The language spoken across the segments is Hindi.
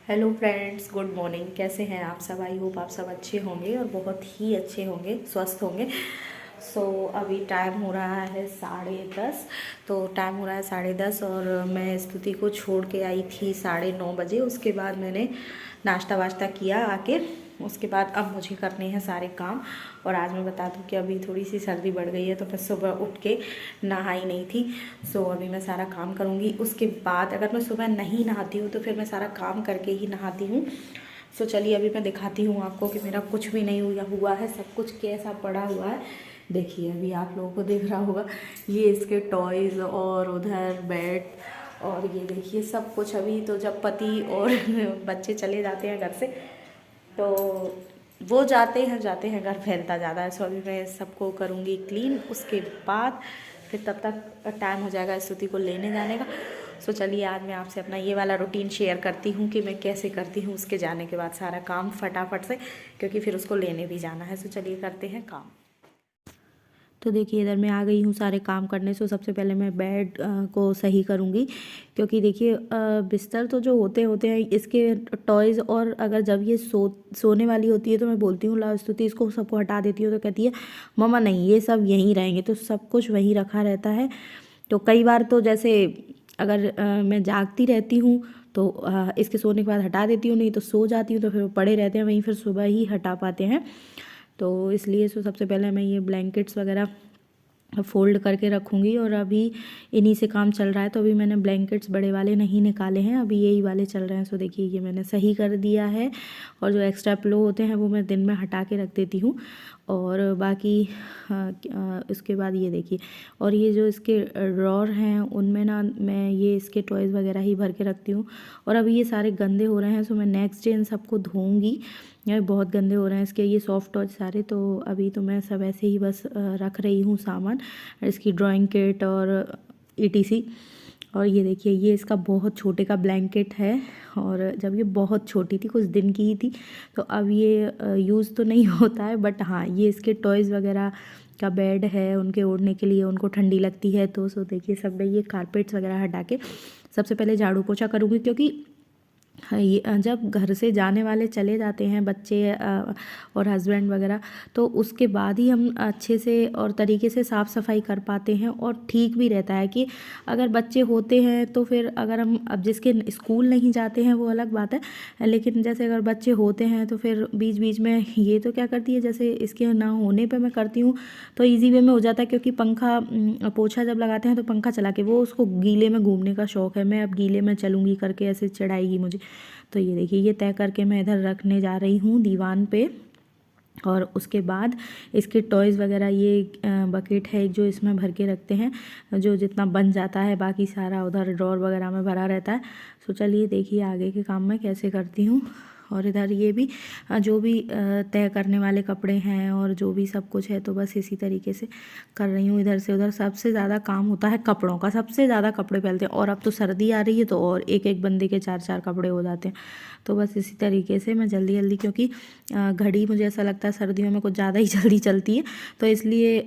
Hello friends, good morning. कैसे हैं आप सब? आई होप आप सब अच्छे होंगे और बहुत ही अच्छे होंगे, स्वस्थ होंगे। अभी टाइम हो रहा है 10:30। तो टाइम हो रहा है 10:30 और मैं स्तुति को छोड़ के आई थी 9:30 बजे। उसके बाद मैंने नाश्ता वाश्ता किया आके। उसके बाद अब मुझे करने हैं सारे काम। और आज मैं बता दूं कि अभी थोड़ी सी सर्दी बढ़ गई है, तो मैं सुबह उठ के नहाई नहीं थी। अभी मैं सारा काम करूँगी। उसके बाद अगर मैं सुबह नहीं नहाती हूँ तो फिर मैं सारा काम करके ही नहाती हूँ। चलिए अभी मैं दिखाती हूँ आपको कि मेरा कुछ भी नहीं हुआ है, सब कुछ कैसा पड़ा हुआ है। देखिए, अभी आप लोगों को दिख रहा होगा, ये इसके टॉयज़ और उधर बेड, और ये देखिए सब कुछ। अभी तो जब पति और बच्चे चले जाते हैं घर से तो वो जाते हैं घर, फैलता ज़्यादा है। अभी मैं सबको करूँगी क्लीन। उसके बाद फिर तब तक टाइम हो जाएगा स्तुति को लेने जाने का। चलिए आज मैं आपसे अपना ये वाला रूटीन शेयर करती हूँ कि मैं कैसे करती हूँ उसके जाने के बाद सारा काम फटाफट से, क्योंकि फिर उसको लेने भी जाना है। चलिए करते हैं काम। तो देखिए, इधर मैं आ गई हूँ सारे काम करने से। सबसे पहले मैं बेड को सही करूँगी, क्योंकि देखिए बिस्तर तो जो होते हैं इसके टॉयज़, और अगर जब ये सोने वाली होती है तो मैं बोलती हूँ ला स्तुति इसको सबको हटा देती हूँ, तो कहती है मम्मा नहीं, ये सब यहीं रहेंगे। तो सब कुछ वहीं रखा रहता है। तो कई बार तो जैसे अगर मैं जागती रहती हूँ तो इसके सोने के बाद हटा देती हूँ, नहीं तो सो जाती हूँ तो फिर वो पड़े रहते हैं वहीं, फिर सुबह ही हटा पाते हैं। तो इसलिए सबसे पहले मैं ये ब्लैंकेट्स वगैरह फ़ोल्ड करके रखूँगी। और अभी इन्हीं से काम चल रहा है, तो अभी मैंने ब्लैंकेट्स बड़े वाले नहीं निकाले हैं, अभी यही वाले चल रहे हैं। देखिए ये मैंने सही कर दिया है। और जो एक्स्ट्रा पिलो होते हैं वो मैं दिन में हटा के रख देती हूँ। और बाकी उसके बाद ये देखिए, और ये जो इसके ड्रॉर हैं उनमें ना मैं ये इसके टॉयज़ वगैरह ही भर के रखती हूँ। और अभी ये सारे गंदे हो रहे हैं, मैं नेक्स्ट डे इन सबको धोऊँगी। ये बहुत गंदे हो रहे हैं इसके, ये सॉफ्ट टॉयज सारे। तो अभी तो मैं सब ऐसे ही बस रख रही हूँ सामान, इसकी ड्राइंग किट और ईटीसी। और ये देखिए, ये इसका बहुत छोटे का ब्लैंकेट है, और जब ये बहुत छोटी थी, कुछ दिन की ही थी, तो अब ये यूज़ तो नहीं होता है। बट हाँ, ये इसके टॉयज़ वगैरह का बेड है, उनके ओढ़ने के लिए, उनको ठंडी लगती है। तो देखिए सब में ये कारपेट्स वगैरह हटा के सबसे पहले झाड़ू पोछा करूँगी, क्योंकि हाँ, ये जब घर से जाने वाले चले जाते हैं बच्चे और हस्बैंड वगैरह, तो उसके बाद ही हम अच्छे से और तरीके से साफ़ सफाई कर पाते हैं। और ठीक भी रहता है कि अगर बच्चे होते हैं तो फिर अगर हम, अब जिसके स्कूल नहीं जाते हैं वो अलग बात है, लेकिन जैसे अगर बच्चे होते हैं तो फिर बीच बीच में ये तो क्या करती है, जैसे इसके ना होने पर मैं करती हूँ तो ईजी वे में हो जाता है, क्योंकि पंखा पोछा जब लगाते हैं तो पंखा चला के, वो उसको गीले में घूमने का शौक़ है। मैं अब गीले में चलूँगी करके ऐसे चिढ़ाएगी मुझे। तो ये देखिए, ये तय करके मैं इधर रखने जा रही हूँ दीवान पे। और उसके बाद इसके टॉयज़ वगैरह, ये बकेट है एक जो इसमें भर के रखते हैं, जो जितना बन जाता है, बाकी सारा उधर ड्रॉर वगैरह में भरा रहता है। चलिए देखिए आगे के काम मैं कैसे करती हूँ। और इधर ये भी जो भी तय करने वाले कपड़े हैं और जो भी सब कुछ है, तो बस इसी तरीके से कर रही हूँ। इधर से उधर सबसे ज़्यादा काम होता है कपड़ों का, सबसे ज़्यादा कपड़े फैलते हैं। और अब तो सर्दी आ रही है तो और एक एक बंदे के 4 4 कपड़े हो जाते हैं। तो बस इसी तरीके से मैं जल्दी जल्दी, क्योंकि घड़ी मुझे ऐसा लगता है सर्दियों में कुछ ज़्यादा ही जल्दी चलती है, तो इसलिए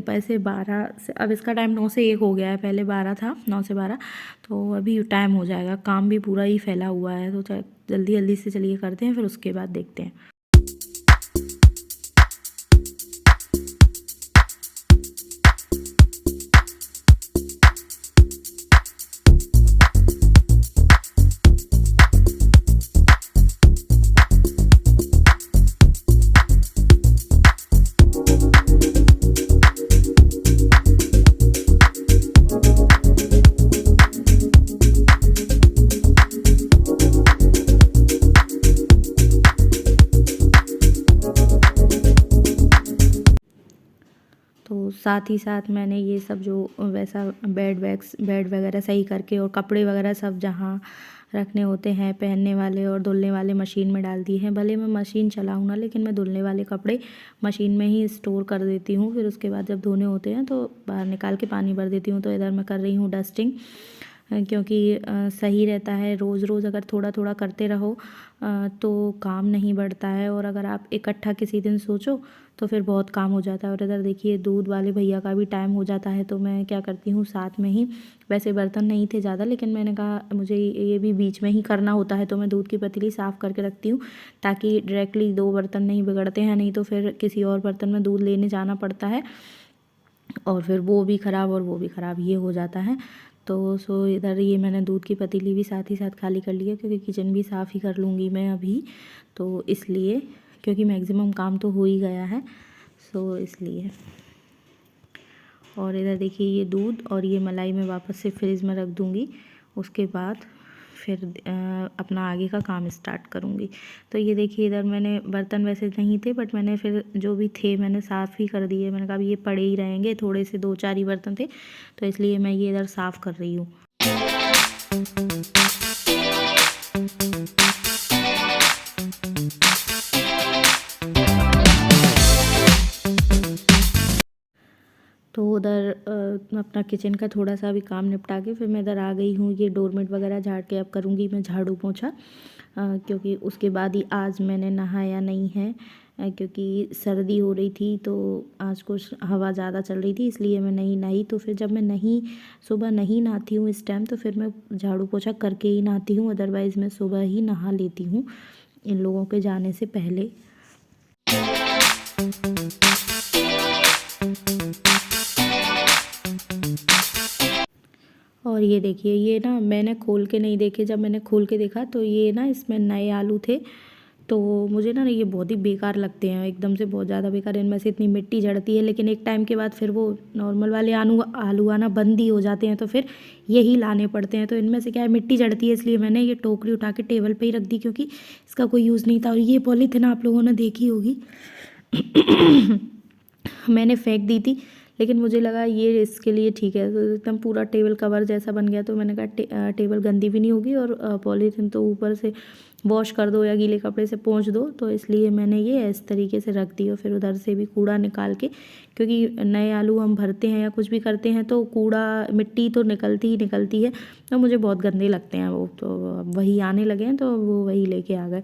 वैसे 12 से, अब इसका टाइम 9 से 1 हो गया है, पहले 12 था, 9 से 12। तो अभी टाइम हो जाएगा, काम भी पूरा ही फैला हुआ है। तो जल्दी जल्दी से चलिए करते हैं, फिर उसके बाद देखते हैं। तो साथ ही साथ मैंने ये सब जो वैसा बेड वगैरह सही करके, और कपड़े वगैरह सब जहाँ रखने होते हैं पहनने वाले और धुलने वाले, मशीन में डाल दिए हैं। भले मैं मशीन चलाऊँ ना, लेकिन मैं धुलने वाले कपड़े मशीन में ही स्टोर कर देती हूँ। फिर उसके बाद जब धोने होते हैं तो बाहर निकाल के पानी भर देती हूँ। तो इधर मैं कर रही हूँ डस्टिंग। क्योंकि सही रहता है। रोज़ रोज़ अगर थोड़ा थोड़ा करते रहो तो काम नहीं बढ़ता है, और अगर आप इकट्ठा किसी दिन सोचो तो फिर बहुत काम हो जाता है। और इधर देखिए दूध वाले भैया का भी टाइम हो जाता है, तो मैं क्या करती हूँ साथ में ही, वैसे बर्तन नहीं थे ज़्यादा, लेकिन मैंने कहा मुझे ये भी बीच में ही करना होता है, तो मैं दूध की पतीली साफ़ करके रखती हूँ ताकि डायरेक्टली 2 बर्तन नहीं बिगड़ते हैं, नहीं तो फिर किसी और बर्तन में दूध लेने जाना पड़ता है और फिर वो भी ख़राब और वो भी ख़राब, ये हो जाता है। तो इधर ये मैंने दूध की पतीली भी साथ ही साथ खाली कर लिया, क्योंकि किचन भी साफ़ ही कर लूँगी मैं अभी, तो इसलिए, क्योंकि मैक्सिमम काम तो हो ही गया है, सो इसलिए। और इधर देखिए ये दूध और ये मलाई मैं वापस से फ्रिज में रख दूँगी, उसके बाद फिर अपना आगे का काम स्टार्ट करूँगी। तो ये देखिए इधर मैंने बर्तन वैसे नहीं थे, बट मैंने फिर जो भी थे मैंने साफ़ ही कर दिए। मैंने कहा ये पड़े ही रहेंगे, थोड़े से 2-4 ही बर्तन थे, तो इसलिए मैं ये इधर साफ़ कर रही हूँ। तो उधर अपना किचन का थोड़ा सा भी काम निपटा के फिर मैं इधर आ गई हूँ। ये डोरमेट वगैरह झाड़ के अब करूँगी मैं झाड़ू पोंछा, क्योंकि उसके बाद ही आज मैंने नहाया नहीं है, क्योंकि सर्दी हो रही थी, तो आज कुछ हवा ज़्यादा चल रही थी, इसलिए मैं नहीं नहाई। तो फिर जब मैं सुबह नहीं नहाती हूँ इस टाइम, तो फिर मैं झाड़ू पोंछा करके ही नहाती हूँ, अदरवाइज़ मैं सुबह ही नहा लेती हूँ इन लोगों के जाने से पहले। और ये देखिए ये ना मैंने खोल के नहीं देखे, जब मैंने खोल के देखा तो ये ना इसमें नए आलू थे, तो मुझे ना ये बहुत ही बेकार लगते हैं, एकदम से बहुत ज़्यादा बेकार। इनमें से इतनी मिट्टी जड़ती है, लेकिन एक टाइम के बाद फिर वो नॉर्मल वाले आलू आना बंद ही हो जाते हैं, तो फिर यही लाने पड़ते हैं। तो इनमें से क्या है, मिट्टी जड़ती है, इसलिए मैंने ये टोकरी उठा के टेबल पर ही रख दी, क्योंकि इसका कोई यूज़ नहीं था। और ये पॉलीथिन आप लोगों ने देखी होगी मैंने फेंक दी थी, लेकिन मुझे लगा ये इसके लिए ठीक है, तो एकदम पूरा टेबल कवर जैसा बन गया। तो मैंने कहा टेबल गंदी भी नहीं होगी, और पॉलीथिन तो ऊपर से वॉश कर दो या गीले कपड़े से पोंछ दो, तो इसलिए मैंने ये इस तरीके से रख दी। और फिर उधर से भी कूड़ा निकाल के, क्योंकि नए आलू हम भरते हैं या कुछ भी करते हैं तो कूड़ा मिट्टी तो निकलती ही निकलती है, तो मुझे बहुत गंदे लगते हैं वो। तो वही आने लगे हैं, तो वो वही लेके आ गए।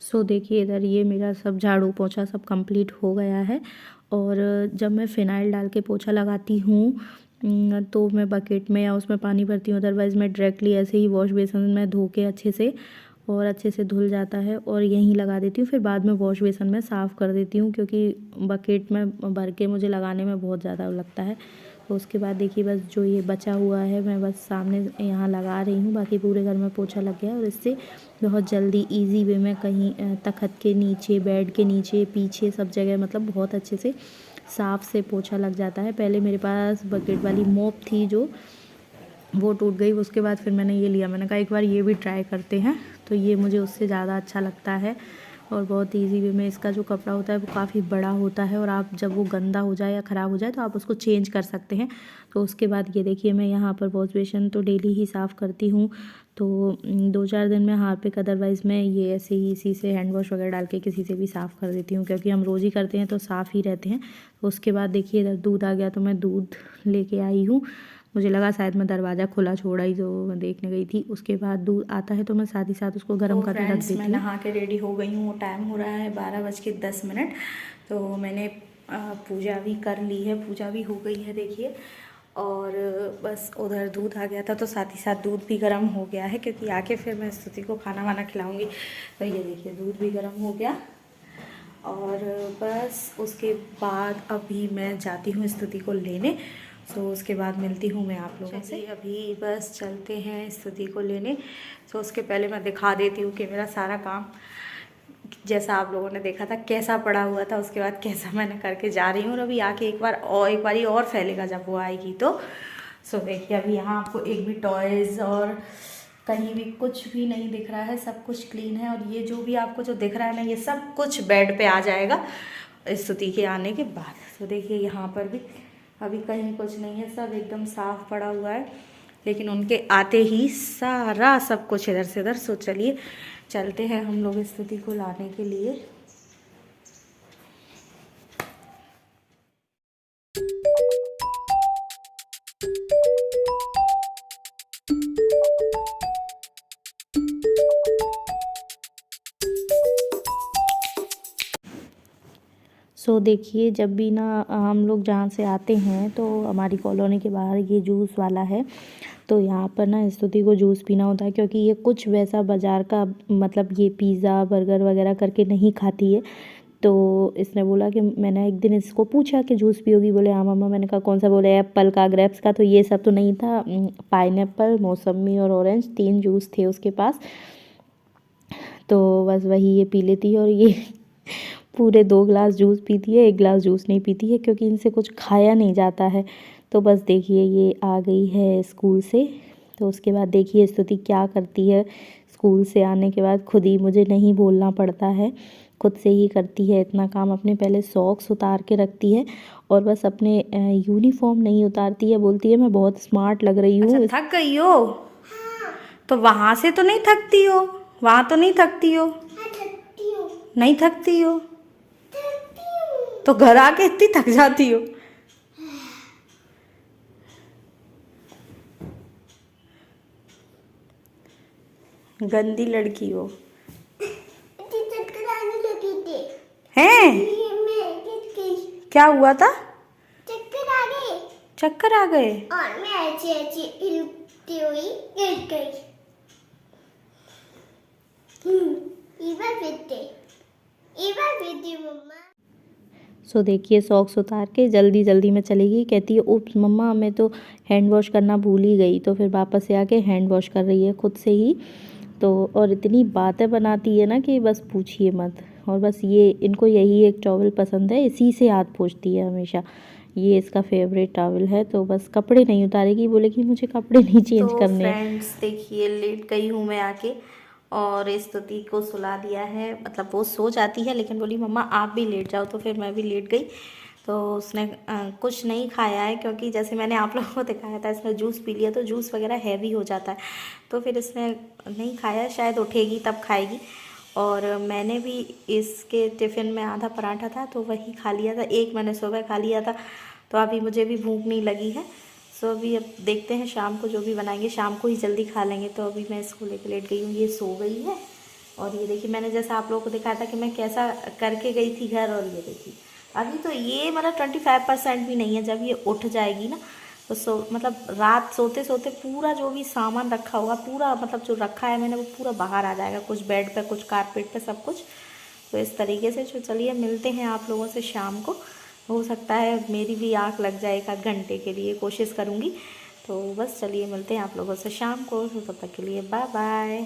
सो देखिए इधर ये मेरा सब झाड़ू पोछा सब कंप्लीट हो गया है। और जब मैं फ़िनाइल डाल के पोछा लगाती हूँ तो मैं बकेट में या उसमें पानी भरती हूँ, अदरवाइज़ मैं डायरेक्टली ऐसे ही वॉश बेसिन में धो के अच्छे से धुल जाता है और यहीं लगा देती हूँ। फिर बाद में वॉश बेसिन में साफ़ कर देती हूँ, क्योंकि बकेट में भर के मुझे लगाने में बहुत ज़्यादा लगता है। तो उसके बाद देखिए बस जो ये बचा हुआ है मैं बस सामने यहाँ लगा रही हूँ, बाकी पूरे घर में पोछा लग गया। और इससे बहुत जल्दी इजी वे में कहीं तखत के नीचे, बेड के नीचे, पीछे, सब जगह मतलब बहुत अच्छे से साफ़ से पोछा लग जाता है। पहले मेरे पास बकेट वाली मोप थी जो वो टूट गई, उसके बाद फिर मैंने ये लिया। मैंने कहा एक बार ये भी ट्राई करते हैं, तो ये मुझे उससे ज़्यादा अच्छा लगता है और बहुत ईजी वे में। इसका जो कपड़ा होता है वो काफ़ी बड़ा होता है और आप जब वो गंदा हो जाए या ख़राब हो जाए तो आप उसको चेंज कर सकते हैं। तो उसके बाद ये देखिए मैं यहाँ पर वॉश बेसिन तो डेली ही साफ़ करती हूँ, तो 2-4 दिन में हार्पिक, अदरवाइज़ मैं ये ऐसे ही इसी से हैंड वॉश वगैरह डाल के किसी से भी साफ़ कर देती हूँ, क्योंकि हम रोज़ ही करते हैं तो साफ़ ही रहते हैं। तो उसके बाद देखिए इधर दूध आ गया, तो मैं दूध लेके आई हूँ। मुझे लगा शायद मैं दरवाज़ा खुला छोड़ा ही, जो मैं देखने गई थी। उसके बाद दूध आता है तो मैं साथ ही साथ उसको गर्म करके रख देती हूँ। मैं नहा के रेडी हो गई हूँ। टाइम हो रहा है 12:10। तो मैंने पूजा भी कर ली है, पूजा भी हो गई है देखिए। और बस उधर दूध आ गया था तो साथ ही साथ दूध भी गर्म हो गया है, क्योंकि आके फिर मैं स्तुति को खाना वाना खिलाऊंगी। तो ये देखिए दूध भी गर्म हो गया। और बस उसके बाद अभी मैं जाती हूँ स्तुति को लेने। सो उसके बाद मिलती हूँ मैं आप लोगों से। अभी बस चलते हैं स्तुति को लेने। सो उसके पहले मैं दिखा देती हूँ कि मेरा सारा काम जैसा आप लोगों ने देखा था कैसा पड़ा हुआ था, उसके बाद कैसा मैंने करके जा रही हूँ। और अभी आके एक बारी और फैलेगा जब वो आएगी तो। सो देखिए अभी यहाँ आपको एक भी टॉयज़ और कहीं भी कुछ भी नहीं दिख रहा है, सब कुछ क्लीन है। और ये जो भी आपको जो दिख रहा है ना, ये सब कुछ बेड पे आ जाएगा स्तुति के आने के बाद। तो देखिए यहाँ पर भी अभी कहीं कुछ नहीं है, सब एकदम साफ़ पड़ा हुआ है, लेकिन उनके आते ही सारा सब कुछ इधर से उधर। सो चलिए चलते हैं हम लोग स्तुति को लाने के लिए। सो देखिए जब भी ना हम लोग जहाँ से आते हैं तो हमारी कॉलोनी के बाहर ये जूस वाला है। तो यहाँ पर ना स्तुति को जूस पीना होता है, क्योंकि ये कुछ वैसा बाज़ार का मतलब ये पिज़्ज़ा बर्गर वगैरह करके नहीं खाती है। तो इसने बोला कि मैंने एक दिन इसको पूछा कि जूस पियोगी, बोले हाँ मम्मा। मैंने कहा कौन सा, बोले एप्पल का, ग्रेप्स का। तो ये सब तो नहीं था, पाइनएप्पल, मौसमी और ऑरेंज 3 जूस थे उसके पास। तो बस वही ये पी लेती है। और ये पूरे 2 गिलास जूस पीती है, 1 गिलास जूस नहीं पीती है, क्योंकि इनसे कुछ खाया नहीं जाता है। तो बस देखिए ये आ गई है स्कूल से। तो उसके बाद देखिए स्तुति क्या करती है। स्कूल से आने के बाद खुद ही, मुझे नहीं बोलना पड़ता है, खुद से ही करती है इतना काम। अपने पहले सॉक्स उतार के रखती है और बस अपने यूनिफॉर्म नहीं उतारती है। बोलती है मैं बहुत स्मार्ट लग रही हूँ। अच्छा थक गई हो? हाँ। तो वहाँ से तो नहीं थकती हो? वहाँ तो नहीं थकती हो? हाँ, थकती हो। नहीं थकती हो? तो घर आके इतनी थक जाती हो? गंदी लड़की हो। चक्कर आने लगे थे। हैं? क्या हुआ था? चक्कर आ गए। चक्कर आ गए? और मैं ऐसे ऐसे हिलती हुई गिर गई। इधर मम्मा। सो देखिए सॉक्स उतार के जल्दी जल्दी में चली गई। कहती है उप्स मम्मा मैं तो हैंड वॉश करना भूल ही गई। तो फिर वापस से आके हैंड वॉश कर रही है खुद से ही। तो और इतनी बातें बनाती है ना कि बस पूछिए मत। और बस ये इनको यही एक टॉवल पसंद है, इसी से हाथ पोंछती है हमेशा। ये इसका फेवरेट टॉवल है। तो बस कपड़े नहीं उतारेगी, बोलेगी मुझे कपड़े नहीं चेंज करने। तो फ्रेंड्स देखिए लेट गई हूँ मैं आके, और स्तुति को सुला दिया है। मतलब वो सो जाती है, लेकिन बोली मम्मा आप भी लेट जाओ। तो फिर मैं भी लेट गई। तो उसने कुछ नहीं खाया है, क्योंकि जैसे मैंने आप लोगों को दिखाया था इसने जूस पी लिया, तो जूस वगैरह हैवी हो जाता है। तो फिर इसने नहीं खाया, शायद उठेगी तब खाएगी। और मैंने भी इसके टिफ़िन में आधा पराठा था तो वही खा लिया था, एक मैंने सुबह खा लिया था। तो अभी मुझे भी भूख नहीं लगी है। सो अभी अब देखते हैं शाम को जो भी बनाएंगे, शाम को ही जल्दी खा लेंगे। तो अभी मैं इसको लेकर लेट गई हूँ, ये सो गई है। और ये देखिए मैंने जैसा आप लोगों को दिखाया था कि मैं कैसा करके गई थी घर, और ये देखिए अभी तो ये मतलब 25% भी नहीं है। जब ये उठ जाएगी ना तो मतलब रात सोते सोते पूरा जो भी सामान रखा हुआ, पूरा मतलब जो रखा है मैंने वो पूरा बाहर आ जाएगा, कुछ बेड पे, कुछ कारपेट पे, सब कुछ। तो इस तरीके से जो चलिए मिलते हैं आप लोगों से शाम को। हो सकता है मेरी भी आँख लग जाए 1 घंटे के लिए, कोशिश करूँगी। तो बस चलिए मिलते हैं आप लोगों से शाम को। तो तब तक के लिए bye bye.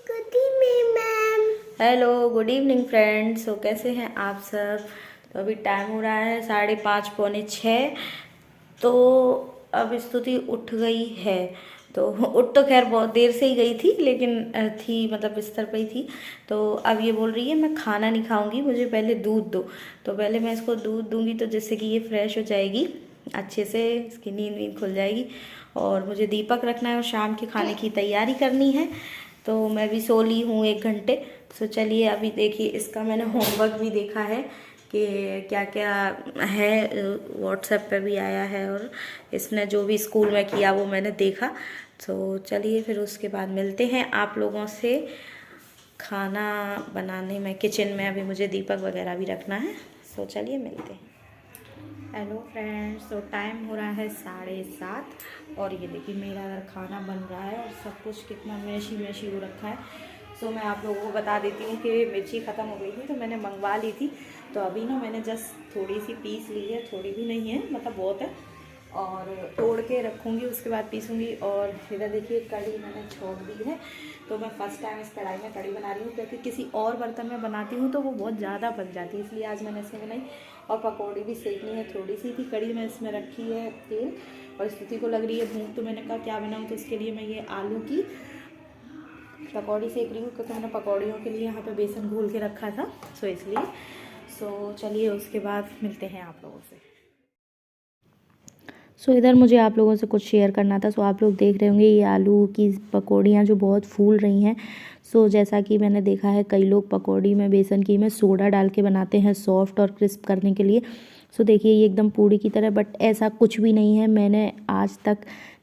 Good evening ma'am. Hello good evening friends. तो कैसे हैं आप सब? तो अभी टाइम हो रहा है 5:30 पौने 6। तो अब स्तुति उठ गई है। तो उठ तो खैर बहुत देर से ही गई थी, लेकिन थी मतलब बिस्तर पे ही थी। तो अब ये बोल रही है मैं खाना नहीं खाऊंगी, मुझे पहले दूध दो। तो पहले मैं इसको दूध दूंगी, तो जिससे कि ये फ्रेश हो जाएगी अच्छे से, इसकी नींद खुल जाएगी। और मुझे दीपक रखना है और शाम के खाने की तैयारी करनी है। तो मैं भी सो ली हूँ 1 घंटे। तो चलिए अभी देखिए इसका मैंने होमवर्क भी देखा है कि क्या क्या है। व्हाट्सएप पे भी आया है और इसने जो भी स्कूल में किया वो मैंने देखा। तो चलिए फिर उसके बाद मिलते हैं आप लोगों से। खाना बनाने में किचन में अभी मुझे दीपक वगैरह भी रखना है। सो चलिए मिलते हैं। हेलो फ्रेंड्स, तो टाइम हो रहा है 7:30 और ये देखिए मेरा अगर खाना बन रहा है और सब कुछ कितना मैशी हो रखा है। सो मैं आप लोगों को बता देती हूँ कि मिर्ची ख़त्म हो गई थी तो मैंने मंगवा ली थी। तो अभी ना मैंने जस्ट थोड़ी सी पीस ली है, थोड़ी भी नहीं है, मतलब बहुत है, और तोड़ के रखूँगी उसके बाद पीसूँगी। और इधर देखिए कढ़ी मैंने छोड़ दी है। तो मैं फ़र्स्ट टाइम इस कढ़ाई में कढ़ी बना रही हूँ, क्योंकि किसी और बर्तन में बनाती हूँ तो वो बहुत ज़्यादा बन जाती है, इसलिए आज मैंने इसमें बनाई। और पकौड़ी भी सेकनी है, थोड़ी सी थी कढ़ी में इसमें रखी है तेल, और स्तुति को लग रही है भूख, तो मैंने कहा क्या बनाऊँ। तो इसके लिए मैं ये आलू की पकौड़ी सेक रही हूँ, क्योंकि मैंने पकौड़ियों के लिए यहाँ पे बेसन घोल के रखा था, सो इसलिए। सो चलिए उसके बाद मिलते हैं आप लोगों से। सो इधर मुझे आप लोगों से कुछ शेयर करना था। सो आप लोग देख रहे होंगे ये आलू की पकौड़ियाँ जो बहुत फूल रही हैं। सो जैसा कि मैंने देखा है कई लोग पकौड़ी में बेसन की में सोडा डाल के बनाते हैं सॉफ्ट और क्रिस्प करने के लिए। सो देखिए ये एकदम पूड़ी की तरह, बट ऐसा कुछ भी नहीं है। मैंने आज तक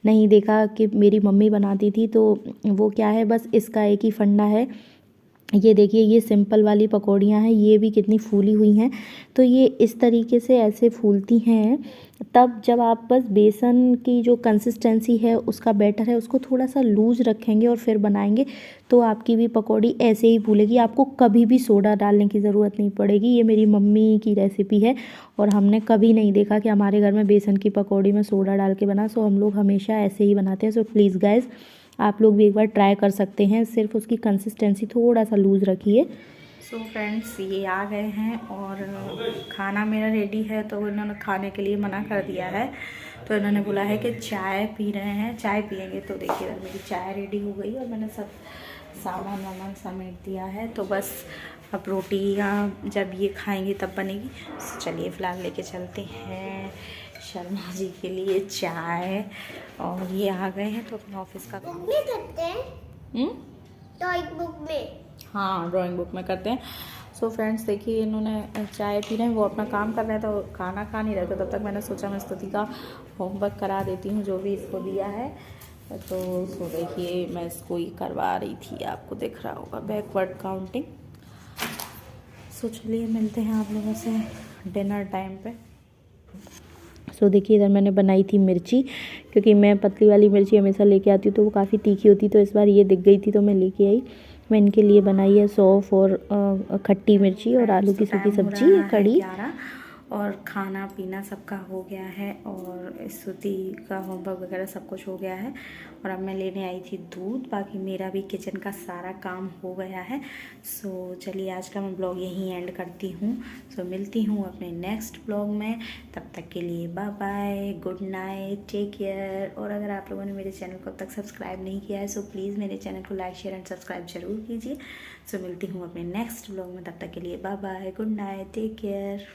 नहीं देखा कि मेरी मम्मी बनाती थी तो वो क्या है, बस इसका एक ही फंडा है। ये देखिए ये सिंपल वाली पकौड़ियाँ हैं, ये भी कितनी फूली हुई हैं। तो ये इस तरीके से ऐसे फूलती हैं तब जब आप बस बेसन की जो कंसिस्टेंसी है उसका बैटर है उसको थोड़ा सा लूज़ रखेंगे और फिर बनाएंगे तो आपकी भी पकौड़ी ऐसे ही फूलेगी। आपको कभी भी सोडा डालने की ज़रूरत नहीं पड़ेगी। ये मेरी मम्मी की रेसिपी है और हमने कभी नहीं देखा कि हमारे घर में बेसन की पकौड़ी में सोडा डाल के बना। सो हम लोग हमेशा ऐसे ही बनाते हैं। सो प्लीज़ गाइज़ आप लोग भी एक बार ट्राई कर सकते हैं, सिर्फ उसकी कंसिस्टेंसी थोड़ा सा लूज़ रखिए। सो फ्रेंड्स ये आ गए हैं और खाना मेरा रेडी है, तो इन्होंने खाने के लिए मना कर दिया है। तो इन्होंने बोला है कि चाय पी रहे हैं, चाय पियेंगे। तो देखिए मेरी चाय रेडी हो गई और मैंने सब सामान वामान समेट दिया है। तो बस अब रोटियाँ जब ये खाएंगे तब बनेगी। तो चलिए फ़िलहाल लेके चलते हैं शर्मा जी के लिए चाय। और ये आ गए हैं तो अपने ऑफिस का काम करते हैं ड्राइंग बुक में। हाँ ड्राइंग बुक में करते हैं। सो फ्रेंड्स देखिए इन्होंने चाय पी रहे हैं, वो अपना काम कर रहे हैं, तो खाना खा नहीं रहे थे। तब तक मैंने सोचा मैं स्तुति का होमवर्क करा देती हूँ जो भी इसको दिया है। तो सो देखिए मैं इसको ही करवा रही थी, आपको दिख रहा होगा बैकवर्ड काउंटिंग। सो चलिए मिलते हैं आप लोगों से डिनर टाइम पे। सो देखिए इधर मैंने बनाई थी मिर्ची, क्योंकि मैं पतली वाली मिर्ची हमेशा लेके आती हूँ तो वो काफ़ी तीखी होती, तो इस बार ये दिख गई थी तो मैं लेके आई। मैं इनके लिए बनाई है सौंफ और खट्टी मिर्ची और आलू की सूखी सब्जी, कढ़ी। और खाना पीना सबका हो गया है और स्तुति का होमवर्क वगैरह सब कुछ हो गया है। और अब मैं लेने आई थी दूध, बाकी मेरा भी किचन का सारा काम हो गया है। सो चलिए आज का मैं ब्लॉग यहीं एंड करती हूँ। सो मिलती हूँ अपने नेक्स्ट ब्लॉग में, तब तक के लिए bye bye, good night, take care. और अगर आप लोगों ने मेरे चैनल को अब तक सब्सक्राइब नहीं किया है सो प्लीज़ मेरे चैनल को लाइक शेयर एंड सब्सक्राइब जरूर कीजिए। सो मिलती हूँ अपने नेक्स्ट ब्लॉग में, तब तक के लिए bye bye, good night, take care.